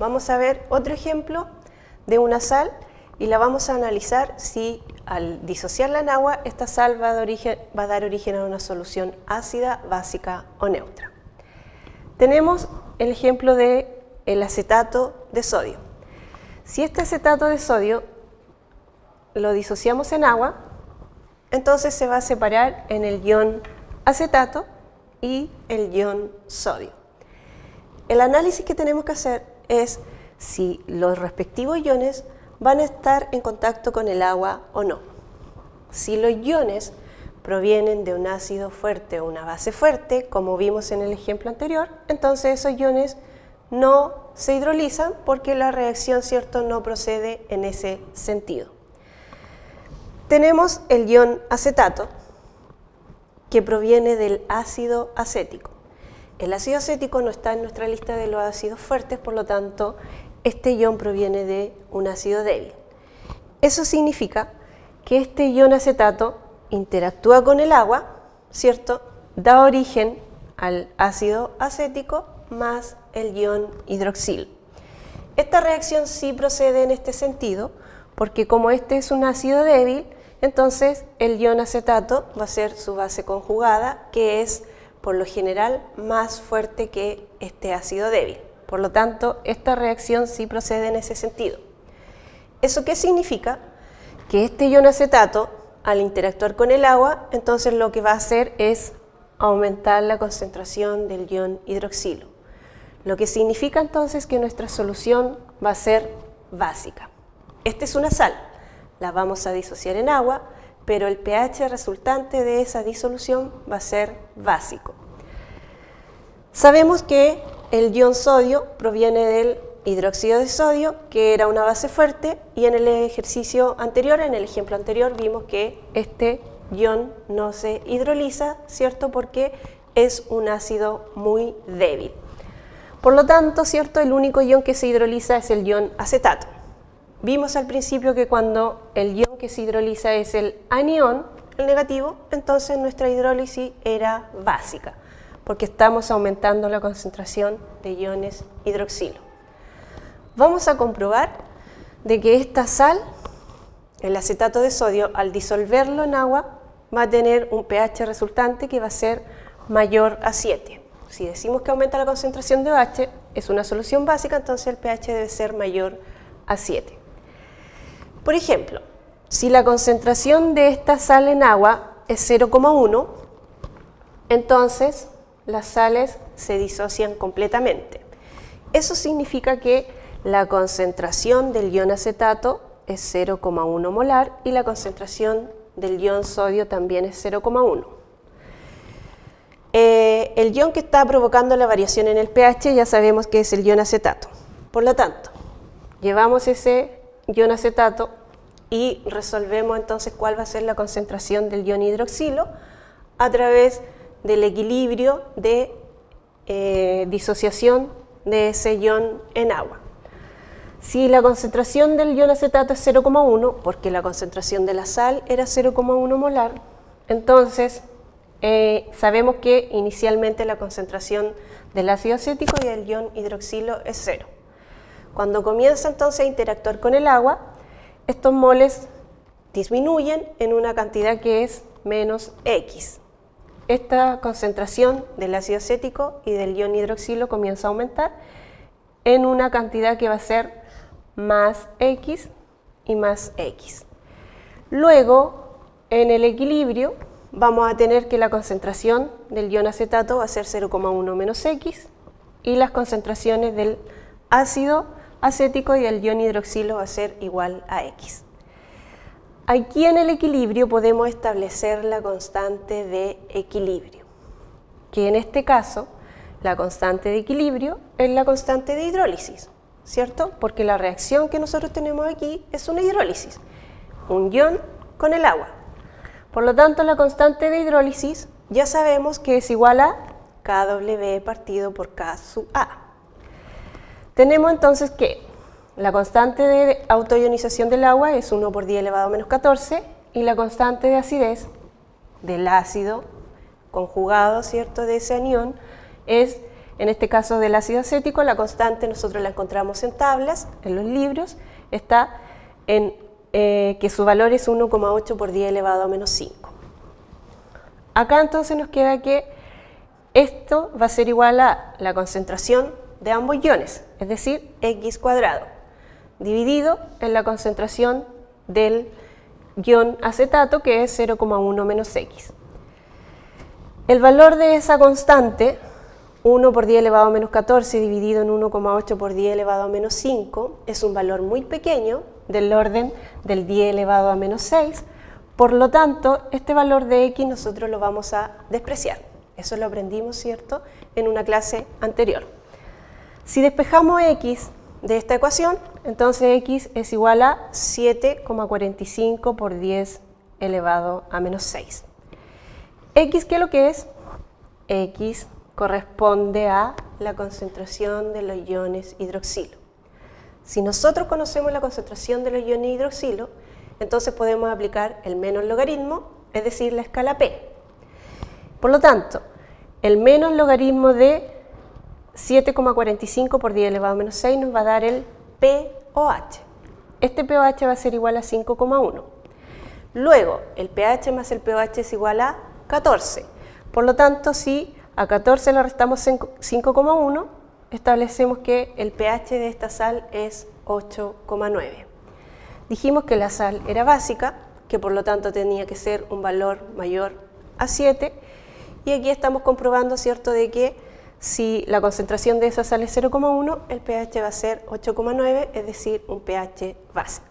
Vamos a ver otro ejemplo de una sal y la vamos a analizar si al disociarla en agua, esta sal va a dar origen a una solución ácida, básica o neutra. Tenemos el ejemplo del acetato de sodio. Si este acetato de sodio lo disociamos en agua, entonces se va a separar en el ion acetato y el ion sodio. El análisis que tenemos que hacer es si los respectivos iones van a estar en contacto con el agua o no. Si los iones provienen de un ácido fuerte o una base fuerte, como vimos en el ejemplo anterior, entonces esos iones no se hidrolizan porque la reacción, ¿cierto?, no procede en ese sentido. Tenemos el ion acetato, que proviene del ácido acético. El ácido acético no está en nuestra lista de los ácidos fuertes, por lo tanto, este ion proviene de un ácido débil. Eso significa que este ion acetato interactúa con el agua, ¿cierto?, da origen al ácido acético más el ion hidroxilo. Esta reacción sí procede en este sentido, porque como este es un ácido débil, entonces el ion acetato va a ser su base conjugada, que es por lo general más fuerte que este ácido débil. Por lo tanto, esta reacción sí procede en ese sentido. ¿Eso qué significa? Que este ion acetato, al interactuar con el agua, entonces lo que va a hacer es aumentar la concentración del ion hidroxilo. Lo que significa entonces que nuestra solución va a ser básica. Esta es una sal. La vamos a disociar en agua, pero el pH resultante de esa disolución va a ser básico. Sabemos que el ion sodio proviene del hidróxido de sodio, que era una base fuerte, y en el ejercicio anterior, en el ejemplo anterior, vimos que este ion no se hidroliza, ¿cierto?, porque es un ácido muy débil. Por lo tanto, ¿cierto?, el único ion que se hidroliza es el ion acetato. Vimos al principio que cuando el ion que se hidroliza es el anión, el negativo, entonces nuestra hidrólisis era básica, porque estamos aumentando la concentración de iones hidroxilo. Vamos a comprobar de que esta sal, el acetato de sodio, al disolverlo en agua, va a tener un pH resultante que va a ser mayor a 7. Si decimos que aumenta la concentración de OH, es una solución básica, entonces el pH debe ser mayor a 7. Por ejemplo, si la concentración de esta sal en agua es 0,1, entonces las sales se disocian completamente. Eso significa que la concentración del ion acetato es 0,1 molar y la concentración del ion sodio también es 0,1. El ion que está provocando la variación en el pH ya sabemos que es el ion acetato. Por lo tanto, llevamos ese ion acetato y resolvemos entonces cuál va a ser la concentración del ion hidroxilo a través del equilibrio de disociación de ese ion en agua. Si la concentración del ion acetato es 0,1, porque la concentración de la sal era 0,1 molar, entonces sabemos que inicialmente la concentración del ácido acético y del ion hidroxilo es 0. Cuando comienza entonces a interactuar con el agua, estos moles disminuyen en una cantidad que es menos X. Esta concentración del ácido acético y del ion hidroxilo comienza a aumentar en una cantidad que va a ser más X y más X. Luego, en el equilibrio, vamos a tener que la concentración del ion acetato va a ser 0,1 menos X y las concentraciones del ácido acético y del ion hidroxilo va a ser igual a X. Aquí en el equilibrio podemos establecer la constante de equilibrio, que en este caso la constante de equilibrio es la constante de hidrólisis, ¿cierto? Porque la reacción que nosotros tenemos aquí es una hidrólisis, un ion con el agua. Por lo tanto, la constante de hidrólisis ya sabemos que es igual a Kw partido por K sub A. Tenemos entonces que la constante de autoionización del agua es 1 por 10 elevado a menos 14 y la constante de acidez del ácido conjugado, ¿cierto?, de ese anión es en este caso del ácido acético, la constante nosotros la encontramos en tablas, en los libros, está en que su valor es 1,8 por 10 elevado a menos 5. Acá entonces nos queda que esto va a ser igual a la concentración de ambos iones, es decir, X cuadrado, dividido en la concentración del ion acetato, que es 0,1 menos X. El valor de esa constante, 1 por 10 elevado a menos 14 dividido en 1,8 por 10 elevado a menos 5, es un valor muy pequeño, del orden del 10 elevado a menos 6, por lo tanto, este valor de X nosotros lo vamos a despreciar. Eso lo aprendimos, ¿cierto?, en una clase anterior. Si despejamos X de esta ecuación, entonces X es igual a 7,45 por 10 elevado a menos 6. X, ¿qué es lo que es? X corresponde a la concentración de los iones hidroxilo. Si nosotros conocemos la concentración de los iones hidroxilo, entonces podemos aplicar el menos logaritmo, es decir, la escala P. Por lo tanto, el menos logaritmo de 7,45 por 10 elevado a menos 6 nos va a dar el pOH. Este pOH va a ser igual a 5,1. Luego, el pH más el pOH es igual a 14. Por lo tanto, si a 14 le restamos 5,1, establecemos que el pH de esta sal es 8,9. Dijimos que la sal era básica, que por lo tanto tenía que ser un valor mayor a 7, y aquí estamos comprobando, ¿cierto?, de que si la concentración de esa sal es 0,1, el pH va a ser 8,9, es decir, un pH básico.